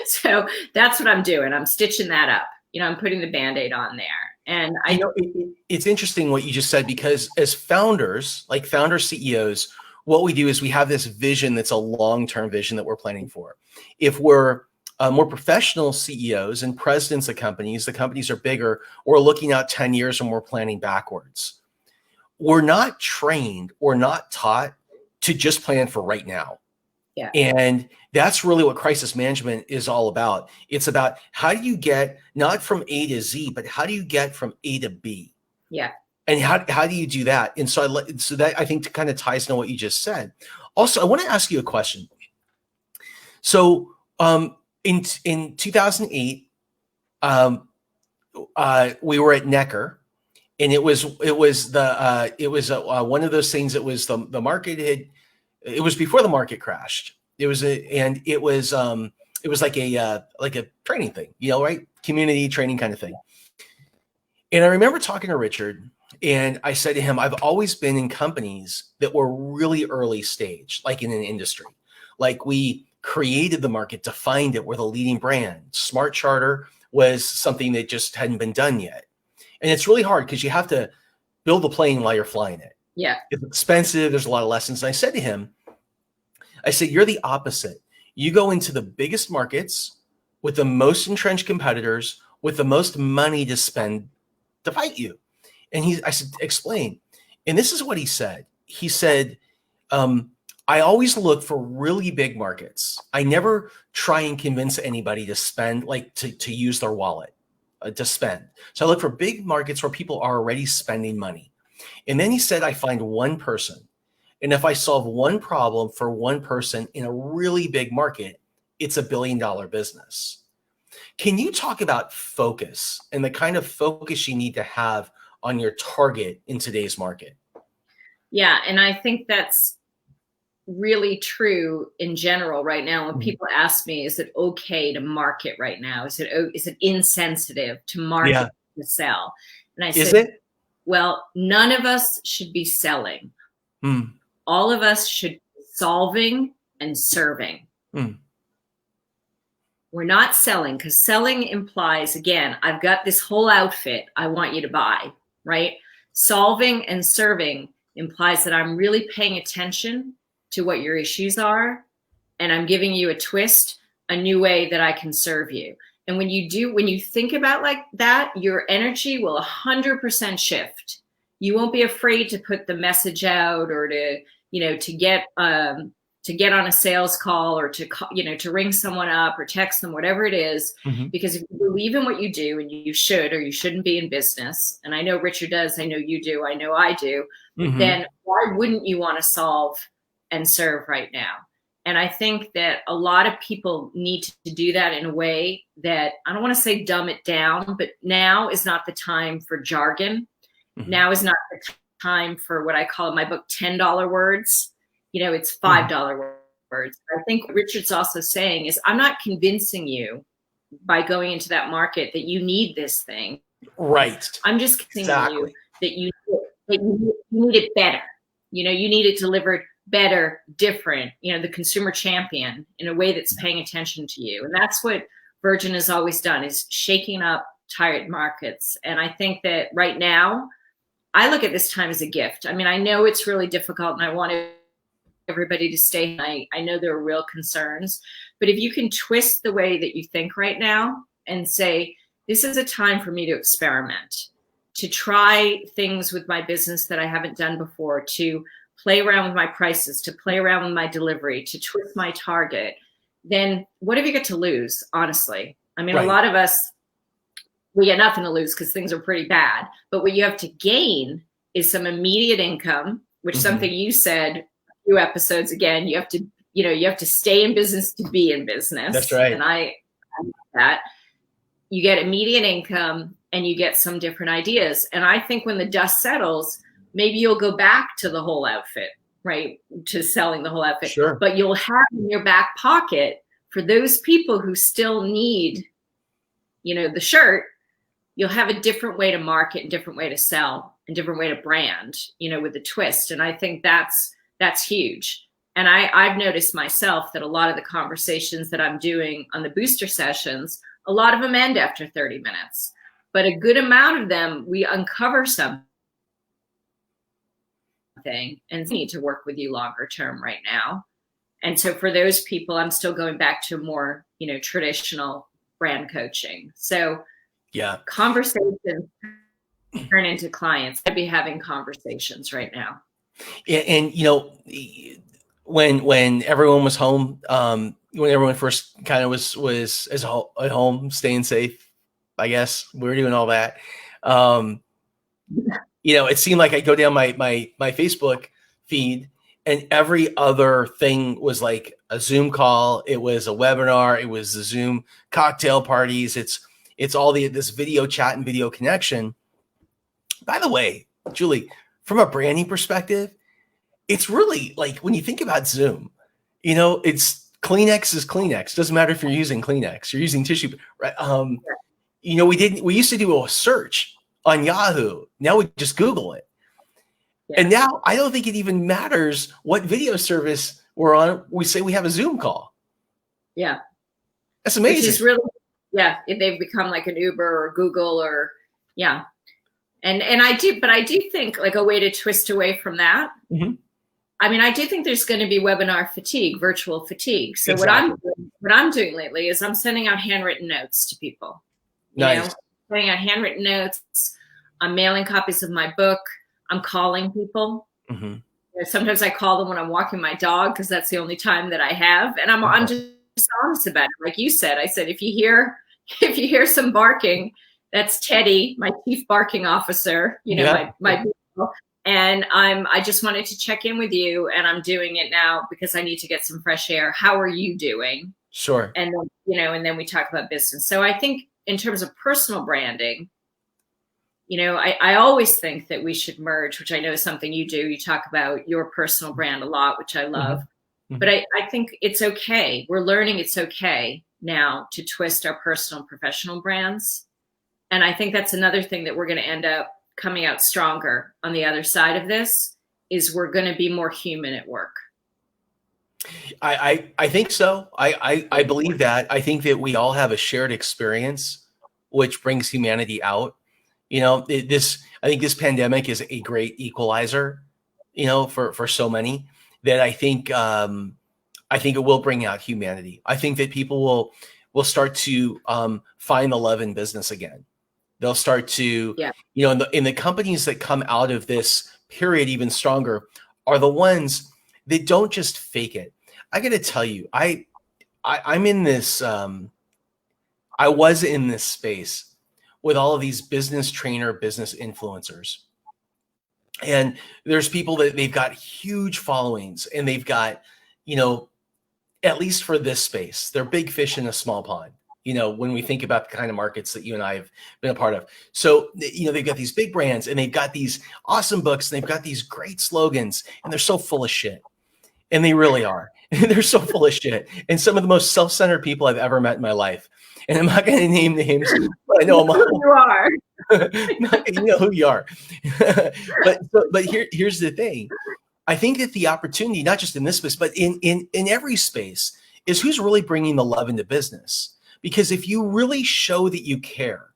So that's what I'm doing. I'm stitching that up. I'm putting the Band-Aid on there. And I know it's interesting what you just said, because as founders, like founder CEOs, what we do is we have this vision that's a long-term vision that we're planning for. If we're more professional CEOs and presidents of companies, the companies are bigger, we're looking out 10 years and we're planning backwards. We're not trained or not taught to just plan for right now. Yeah. And that's really what crisis management is all about. It's about how do you get not from A to Z, but how do you get from A to B? Yeah. And how do you do that? And so that I think kind of ties into what you just said. Also, I want to ask you a question. So in 2008, we were at Necker, and it was one of those things. It was the market it was before the market crashed. It was like a training thing, right? Community training kind of thing. And I remember talking to Richard, and I said to him, I've always been in companies that were really early stage, like in an industry. Like we created the market, defined it, we're the leading brand. Smart Charter was something that just hadn't been done yet. And it's really hard because you have to build the plane while you're flying it. Yeah. It's expensive. There's a lot of lessons. And I said to him, you're the opposite. You go into the biggest markets with the most entrenched competitors, with the most money to spend to fight you. And I said, explain. And this is what he said. He said, I always look for really big markets. I never try and convince anybody to spend, like to use their wallet to spend. So I look for big markets where people are already spending money. And then he said, I find one person. And if I solve one problem for one person in a really big market, it's $1 billion business. Can you talk about focus and the kind of focus you need to have on your target in today's market? Yeah. And I think that's really true in general right now. When people ask me, is it okay to market right now? Is it insensitive to market to sell? And I said, well, none of us should be selling. All of us should be solving and serving. We're not selling, because selling implies, again, I've got this whole outfit I want you to buy, right? Solving and serving implies that I'm really paying attention to what your issues are, and I'm giving you a twist, a new way that I can serve you. And when you think about like that, your energy will 100% shift. You won't be afraid to put the message out, or to get on a sales call, or to ring someone up or text them, whatever it is, because if you believe in what you do, and you should, or you shouldn't be in business, and I know Richard does, I know you do, I know I do, then why wouldn't you want to solve and serve right now? And I think that a lot of people need to do that in a way that, I don't want to say dumb it down, but now is not the time for jargon. Now is not the time for what I call in my book $10 words. It's $5 words. I think what Richard's also saying is, I'm not convincing you by going into that market that you need this thing. Right. I'm just convincing you that you need it better. You need it delivered better, different, the consumer champion in a way that's paying attention to you. And that's what Virgin has always done, is shaking up tired markets. And I think that right now, I look at this time as a gift. I mean, I know it's really difficult, and I want everybody to stay. I know there are real concerns, but if you can twist the way that you think right now and say, this is a time for me to experiment, to try things with my business that I haven't done before, to play around with my prices, to play around with my delivery, to twist my target, then what have you got to lose, honestly? I mean, a lot of us, we got nothing to lose because things are pretty bad. But what you have to gain is some immediate income, which something you said a few episodes again, you have to stay in business to be in business. That's right. And I that. You get immediate income and you get some different ideas. And I think when the dust settles, maybe you'll go back to the whole outfit, right? To selling the whole outfit. Sure. But you'll have in your back pocket for those people who still need, the shirt, you'll have a different way to market and different way to sell and different way to brand, with a twist. And I think that's huge. And I've noticed myself that a lot of the conversations that I'm doing on the booster sessions, a lot of them end after 30 minutes, but a good amount of them, we uncover something and need to work with you longer term right now. And so for those people, I'm still going back to more, traditional brand coaching. So Yeah. Conversations turn into clients. I'd be having conversations right now. And when everyone was home, when everyone first kind of was at home, staying safe, I guess we were doing all that. It seemed like I go down my Facebook feed, and every other thing was like a Zoom call. It was a webinar. It was the Zoom cocktail parties. It's all this video chat and video connection. By the way, Julie, from a branding perspective, it's really like when you think about Zoom, it's Kleenex is Kleenex. Doesn't matter if you're using Kleenex, you're using tissue, right? We used to do a search on Yahoo. Now we just Google it. Yeah. And now I don't think it even matters what video service we're on. We say we have a Zoom call. Yeah. That's amazing. Which is really, they've become like an Uber or Google or, yeah. And I do think like a way to twist away from that. Mm-hmm. I mean, I do think there's going to be webinar fatigue, virtual fatigue. So exactly. what I'm doing lately is I'm sending out handwritten notes to people. Nice. Sending out handwritten notes. I'm mailing copies of my book. I'm calling people. Mm-hmm. Sometimes I call them when I'm walking my dog because that's the only time that I have. And I'm just honest about it. Like you said, I said, if you hear some barking, that's Teddy, my chief barking officer, my and I just wanted to check in with you, and I'm doing it now because I need to get some fresh air. How are you doing? Sure. And then, and then we talk about business. So I think in terms of personal branding, I always think that we should merge, which I know is something you do. You talk about your personal brand a lot, which I love. Mm-hmm. But I think it's okay. We're learning it's okay now to twist our personal and professional brands. And I think that's another thing that we're going to end up coming out stronger on the other side of this, is we're going to be more human at work. I think so. I believe that. I think that we all have a shared experience, which brings humanity out. I think this pandemic is a great equalizer, for so many, that I think it will bring out humanity. I think that people will start to find the love in business again. They'll start to, in the companies that come out of this period even stronger are the ones that don't just fake it. I got to tell you, I'm in this, I was in this space with all of these business influencers. And there's people that they've got huge followings, and they've got, at least for this space, they're big fish in a small pond. When we think about the kind of markets that you and I have been a part of. So, they've got these big brands, and they've got these awesome books, and they've got these great slogans, and they're so full of shit. And they really are. They're so full of shit. And some of the most self-centered people I've ever met in my life. And I'm not going to name names, but I know them all. You are. You know who you are. but here's the thing. I think that the opportunity, not just in this space, but in every space, is who's really bringing the love into business. Because if you really show that you care,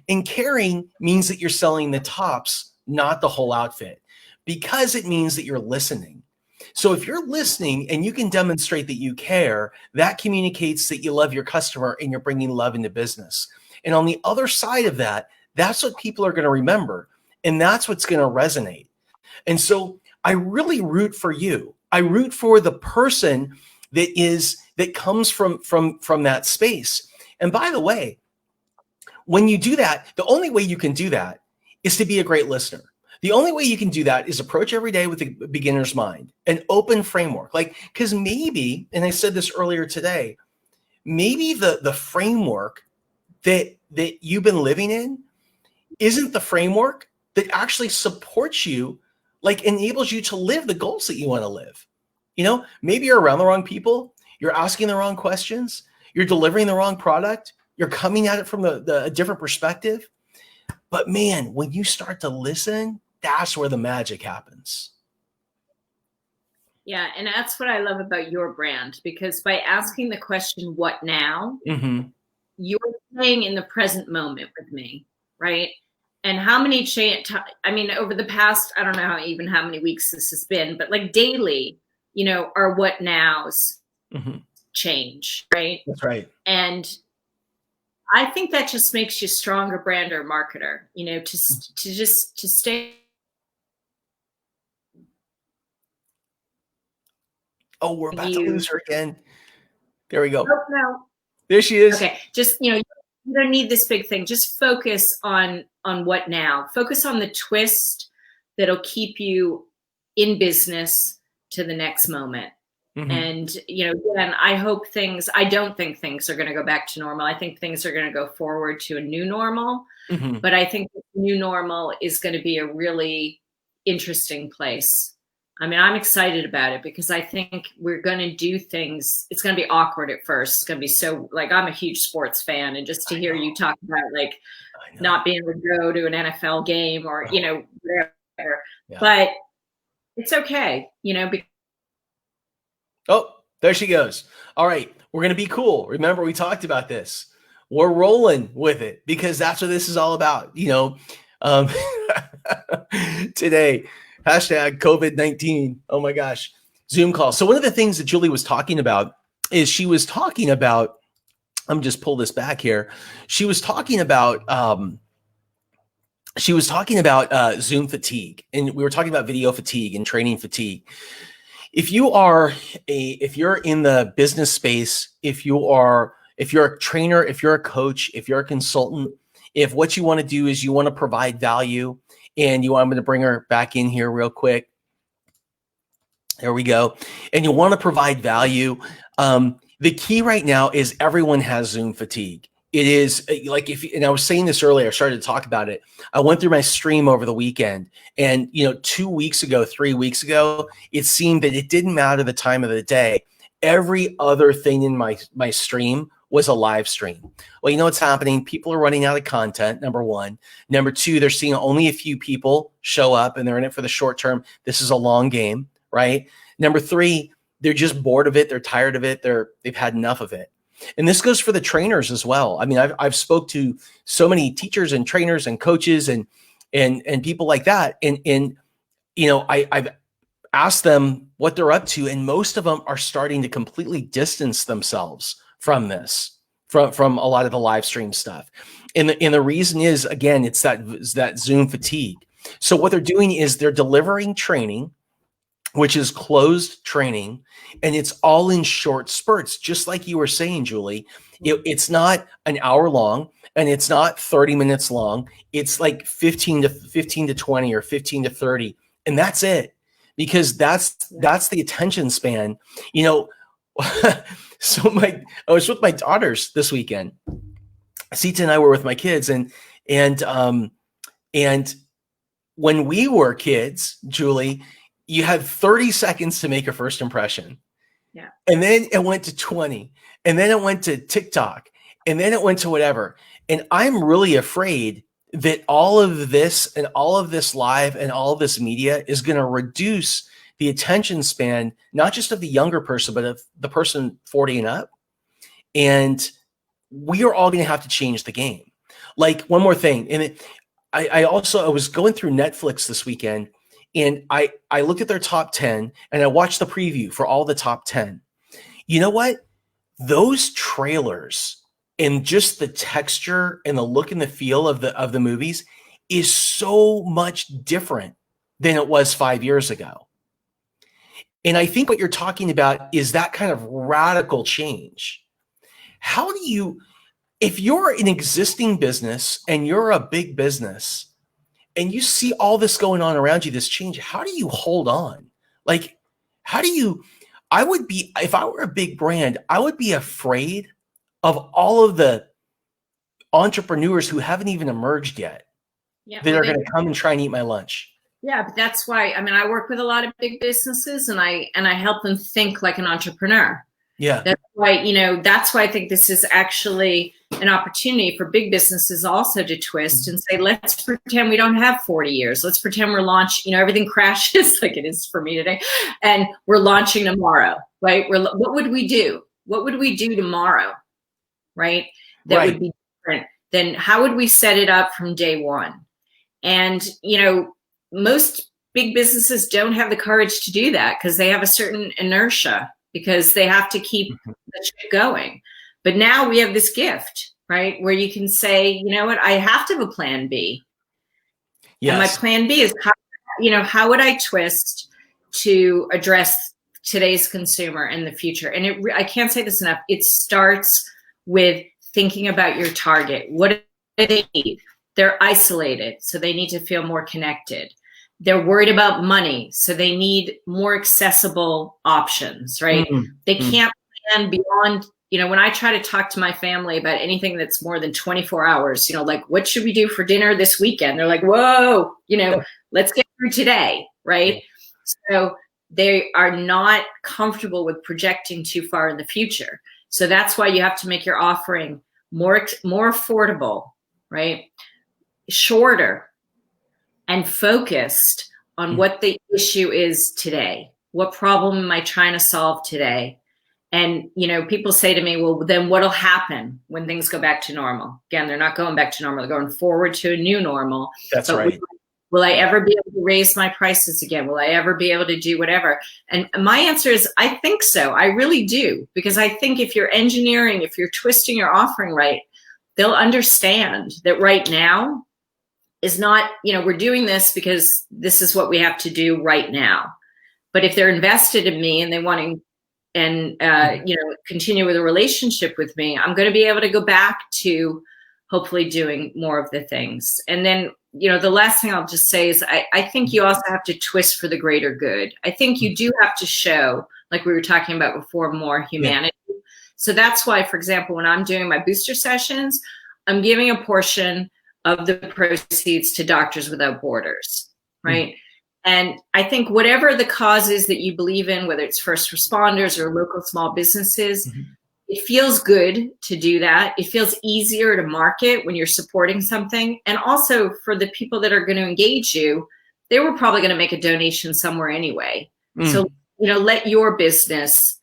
and caring means that you're selling the tops, not the whole outfit, because it means that you're listening. So if you're listening and you can demonstrate that you care, that communicates that you love your customer and you're bringing love into business. And on the other side of that, that's what people are going to remember. And that's what's going to resonate. And so I really root for you. I root for the person that comes from that space. And by the way, when you do that, the only way you can do that is to be a great listener. The only way you can do that is approach every day with a beginner's mind, an open framework. Because maybe, and I said this earlier today, maybe the framework that you've been living in isn't the framework that actually supports you, enables you to live the goals that you want to live. Maybe you're around the wrong people. You're asking the wrong questions. You're delivering the wrong product. You're coming at it from a different perspective. But man, when you start to listen, that's where the magic happens. Yeah, and that's what I love about your brand, because by asking the question, what now, you're staying in the present moment with me, right? And how many I mean, over the past, I don't know how many weeks this has been, but like daily, you know, are what nows change, right? That's right. And I think that just makes you a stronger brand or marketer, you know, to stay. Oh, we're about to lose her again. There we go. Oh, no. There she is. Okay. Just, you know, you don't need this big thing. Just focus on what now. Focus on the twist that'll keep you in business to the next moment. And, you know, again, I don't think things are going to go back to normal. I think things are going to go forward to a new normal. But I think the new normal is going to be a really interesting place. I mean, I'm excited about it because I think we're going to do things. It's going to be awkward at first. It's going to be so, like, I'm a huge sports fan. And just to hear you talk about, like, not being able to go to an NFL game or, you know, whatever. Yeah. But it's okay, you know. Oh, there she goes. All right. We're going to be cool. Remember, we talked about this. We're rolling with it because that's what this is all about. You know, today, hashtag COVID-19. Oh my gosh. Zoom call. So one of the things that Julie was talking about is she was talking about, I'm just pull this back here. She was talking about Zoom fatigue, and we were talking about video fatigue and training fatigue. If you're in the business space, if you're a trainer, if you're a coach, if you're a consultant, if what you want to do is you want to provide value, and I'm going to bring her back in here real quick. There we go. And you want to provide value. The key right now is everyone has Zoom fatigue. It is like and I was saying this earlier, I started to talk about it. I went through my stream over the weekend, and 2 weeks ago, 3 weeks ago, it seemed that it didn't matter the time of the day. Every other thing in my stream was a live stream. Well, you know what's happening? People are running out of content, number one. Number two, they're seeing only a few people show up, and they're in it for the short term. This is a long game, right? Number three, they're just bored of it. They're tired of it. They've had enough of it. And this goes for the trainers as well. I mean, I've spoke to so many teachers and trainers and coaches and people like that. And I've asked them what they're up to, and most of them are starting to completely distance themselves from this, from a lot of the live stream stuff. And the reason is, again, it's that Zoom fatigue. So what they're doing is they're delivering training, which is closed training, and it's all in short spurts, just like you were saying, Julie. It's not an hour long, and it's not 30 minutes long. It's like 15 to 20 or 15 to 30, and that's it, because that's the attention span. So I was with my daughters this weekend. Sita and I were with my kids, and when we were kids, Julie, you had 30 seconds to make a first impression. Yeah. And then it went to 20, and then it went to TikTok, and then it went to whatever. And I'm really afraid that all of this and all of this live and all of this media is going to reduce the attention span, not just of the younger person, but of the person 40 and up. And we are all going to have to change the game. Like, one more thing. And I was going through Netflix this weekend, and I looked at their top 10, and I watched the preview for all the top 10. You know what? Those trailers and just the texture and the look and the feel of the movies is so much different than it was 5 years ago. And I think what you're talking about is that kind of radical change. How do you, if you're an existing business and you're a big business, and you see all this going on around you, this change, how do you hold on? Like, if I were a big brand, I would be afraid of all of the entrepreneurs who haven't even emerged yet, that are going to come and try and eat my lunch. Yeah, but that's why, I mean, I work with a lot of big businesses, and I help them think like an entrepreneur. Yeah. That's why, that's why I think this is actually an opportunity for big businesses also to twist and say, let's pretend we don't have 40 years. Let's pretend we're launching, everything crashes like it is for me today. And we're launching tomorrow, right? What would we do? What would we do tomorrow? Right? That would be different. Then how would we set it up from day one? And, most big businesses don't have the courage to do that because they have a certain inertia, because they have to keep the ship going. But now we have this gift, right? Where you can say, you know what, I have to have a plan B. Yes. And my plan B is, how would I twist to address today's consumer and the future? And I can't say this enough. It starts with thinking about your target. What do they need? They're isolated, so they need to feel more connected. They're worried about money, so they need more accessible options, right? They can't plan beyond, when I try to talk to my family about anything that's more than 24 hours, like, what should we do for dinner this weekend? They're like, whoa, let's get through today, right? So they are not comfortable with projecting too far in the future. So that's why you have to make your offering more affordable, right? Shorter, and focused on what the issue is today. What problem am I trying to solve today? And, people say to me, well, then what'll happen when things go back to normal? Again, they're not going back to normal. They're going forward to a new normal. That's right. Will I ever be able to raise my prices again? Will I ever be able to do whatever? And my answer is, I think so. I really do. Because I think if you're engineering, if you're twisting your offering right, they'll understand that right now is not, we're doing this because this is what we have to do right now. But if they're invested in me and they want to, and continue with a relationship with me, I'm going to be able to go back to hopefully doing more of the things. And then, the last thing I'll just say is I think you also have to twist for the greater good. I think you do have to show, like we were talking about before, more humanity. Yeah. So that's why, for example, when I'm doing my booster sessions, I'm giving a portion of the proceeds to Doctors Without Borders, right? And I think whatever the cause is that you believe in, whether it's first responders or local small businesses, it feels good to do that. It feels easier to market when you're supporting something. And also for the people that are going to engage you, they were probably going to make a donation somewhere anyway. So, let your business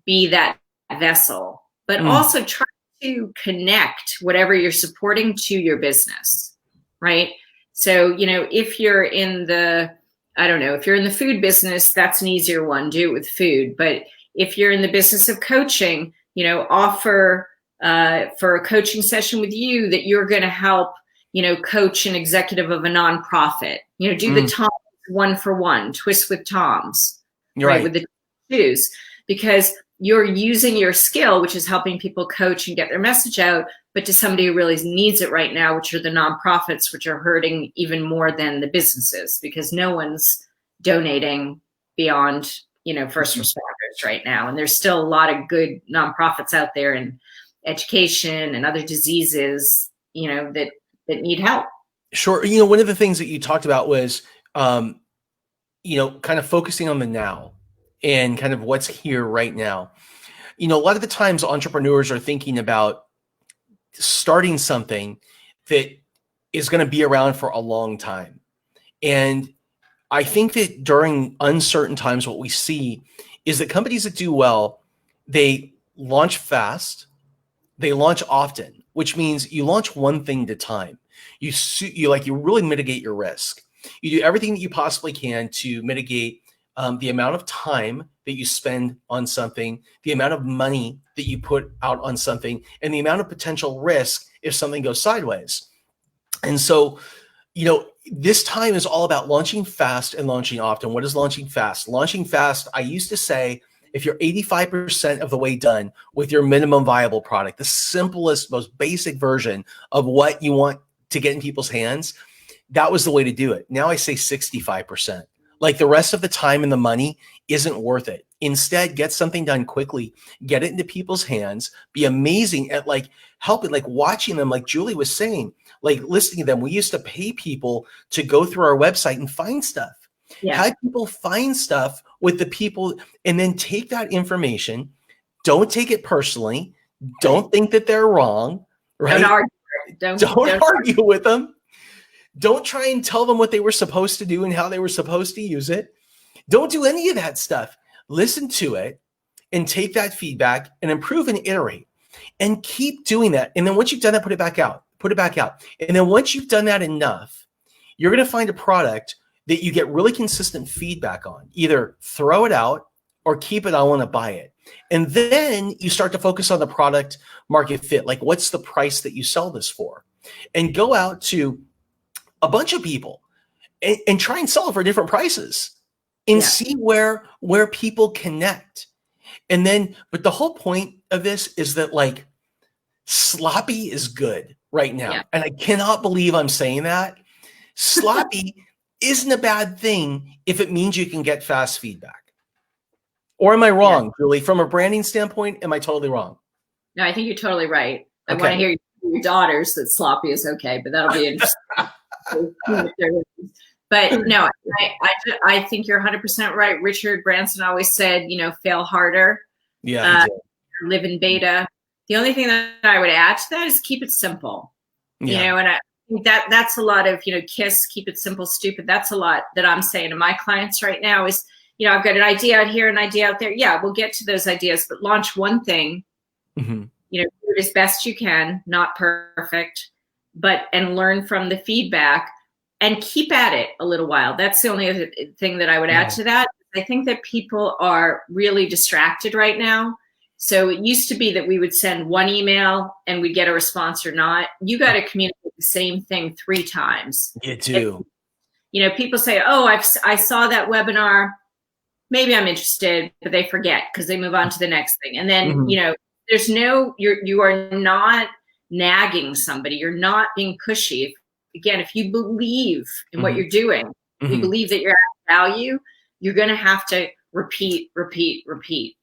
be that vessel, but also try to connect whatever you're supporting to your business, right? So, if you're in the, if you're in the food business, that's an easier one, do it with food. But if you're in the business of coaching, offer for a coaching session with you that you're going to help, coach an executive of a nonprofit, do the Toms 1-for-1, twist with Toms, right? With the shoes, because you're using your skill, which is helping people coach and get their message out, but to somebody who really needs it right now, which are the nonprofits, which are hurting even more than the businesses, because no one's donating beyond, first responders right now. And there's still a lot of good nonprofits out there in education and other diseases, that need help. Sure. One of the things that you talked about was, kind of focusing on the now and kind of what's here right now. A lot of the times entrepreneurs are thinking about starting something that is going to be around for a long time. And I think that during uncertain times, what we see is that companies that do well, they launch fast, they launch often, which means you launch one thing at a time. You really mitigate your risk. You do everything that you possibly can to mitigate the amount of time that you spend on something, the amount of money that you put out on something, and the amount of potential risk if something goes sideways. And so, this time is all about launching fast and launching often. What is launching fast? Launching fast, I used to say, if you're 85% of the way done with your minimum viable product, the simplest, most basic version of what you want to get in people's hands, that was the way to do it. Now I say 65%. Like the rest of the time and the money isn't worth it. Instead, get something done quickly, get it into people's hands, be amazing at helping, watching them, like Julie was saying, listening to them. We used to pay people to go through our website and find stuff. Yeah. Have people find stuff with the people and then take that information, Don't take it personally. Don't think that they're wrong, right? Don't argue. Don't argue with them. Don't try and tell them what they were supposed to do and how they were supposed to use it. Don't do any of that stuff. Listen to it and take that feedback and improve and iterate and keep doing that. And then once you've done that, put it back out. And then once you've done that enough, you're going to find a product that you get really consistent feedback on. Either throw it out or keep it. I want to buy it. And then you start to focus on the product market fit. Like, what's the price that you sell this for? And go out to a bunch of people and try and sell it for different prices and see where people connect. And then, but the whole point of this is that, like, sloppy is good right now. Yeah. And I cannot believe I'm saying that. Sloppy isn't a bad thing if it means you can get fast feedback. Or am I wrong, Julie? From a branding standpoint, am I totally wrong? No, I think you're totally right. I want to hear your daughters that sloppy is okay, but that'll be interesting. But no, I think you're 100% right. Richard Branson always said, fail harder. Yeah. Live in beta. The only thing that I would add to that is keep it simple. And I think that's a lot of, KISS, keep it simple, stupid. That's a lot that I'm saying to my clients right now is, I've got an idea out here, an idea out there. Yeah, we'll get to those ideas, but launch one thing, do it as best you can, not perfect, and learn from the feedback and keep at it a little while. That's the only other thing that I would add to that. I think that people are really distracted right now. So it used to be that we would send one email and we'd get a response or not. You got to communicate the same thing 3 times. You do. People say, oh, I saw that webinar. Maybe I'm interested, but they forget because they move on to the next thing. And then, there's you are not nagging somebody. You're not being pushy. Again, if you believe in what you're doing, you believe that you're adding value, you're going to have to repeat.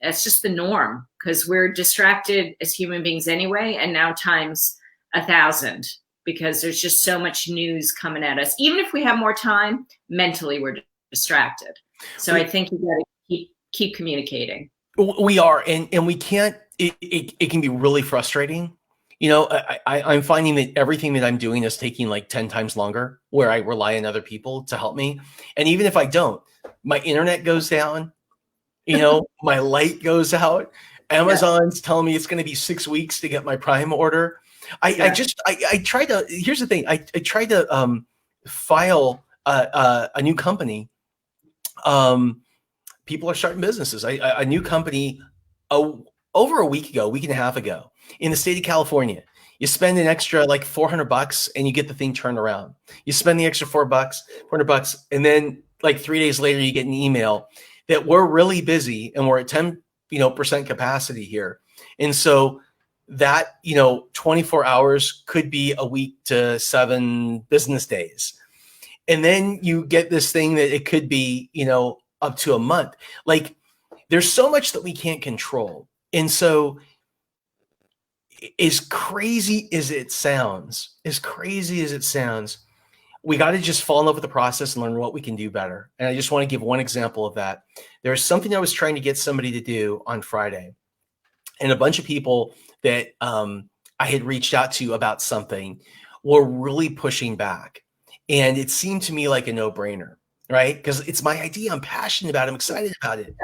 That's just the norm because we're distracted as human beings anyway. And now times 1,000 because there's just so much news coming at us. Even if we have more time, mentally we're distracted. So I think you got to keep communicating. We are, and we can't. It can be really frustrating. I'm finding that everything that I'm doing is taking like 10 times longer, where I rely on other people to help me. And even if I don't, my internet goes down. My light goes out. Amazon's telling me it's going to be 6 weeks to get my Prime order. I tried to. Here's the thing. I tried to file a new company. People are starting businesses. A new company over a week and a half ago in the state of California. You spend an extra like $400 and you get the thing turned around. You spend the extra $400, and then like 3 days later you get an email that we're really busy and we're at 10% capacity here. And so that 24 hours could be a week to 7 business days. And then you get this thing that it could be, up to a month. Like, there's so much that we can't control. And so as crazy as it sounds, we got to just fall in love with the process and learn what we can do better. And I just want to give one example of that. There's something I was trying to get somebody to do on Friday, and a bunch of people that I had reached out to about something were really pushing back. And it seemed to me like a no-brainer, right? Because it's my idea. I'm passionate about it. I'm excited about it.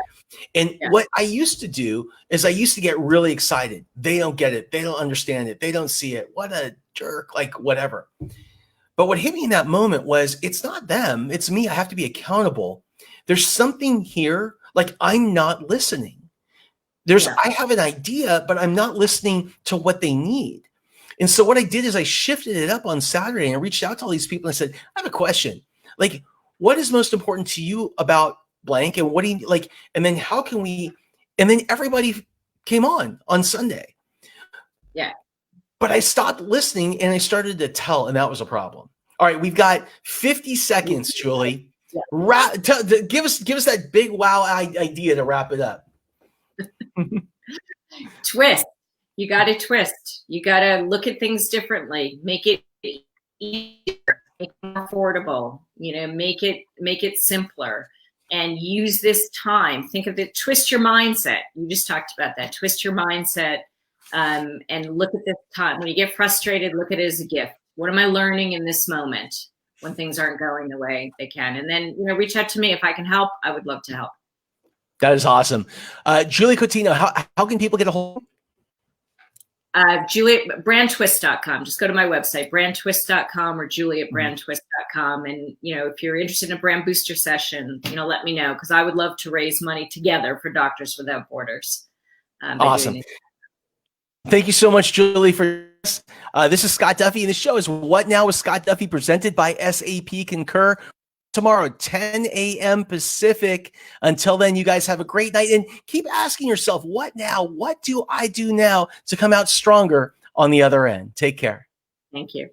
And what I used to do is I used to get really excited. They don't get it. They don't understand it. They don't see it. What a jerk, like whatever. But what hit me in that moment was it's not them. It's me. I have to be accountable. There's something here. Like, I'm not listening. I have an idea, but I'm not listening to what they need. And so what I did is I shifted it up on Saturday and I reached out to all these people and I said, I have a question. Like, what is most important to you about blank? And what do you like? And then how can we, and then everybody came on Sunday. Yeah. But I stopped listening and I started to tell, and that was a problem. All right. We've got 50 seconds, Julie. Yeah. Give us that big wow idea to wrap it up. Twist. You got to twist. You got to look at things differently. Make it easier, make it more affordable. Make it simpler. and use this time. Think of it, twist your mindset. You just talked about that. Twist your mindset, and look at this time. When you get frustrated, look at it as a gift. What am I learning in this moment when things aren't going the way they can? And then, reach out to me. If I can help, I would love to help. That is awesome. Julie Cottineau, how can people get a hold? Brandtwist.com. Just go to my website, brandtwist.com, or Julie at brandtwist.com. And, if you're interested in a brand booster session, let me know, because I would love to raise money together for Doctors Without Borders. Awesome. Thank you so much, Julie, for this. This is Scott Duffy, and the show is What Now with Scott Duffy, presented by SAP Concur. Tomorrow, 10 a.m. Pacific. Until then, you guys have a great night, and keep asking yourself, what now? What do I do now to come out stronger on the other end? Take care. Thank you.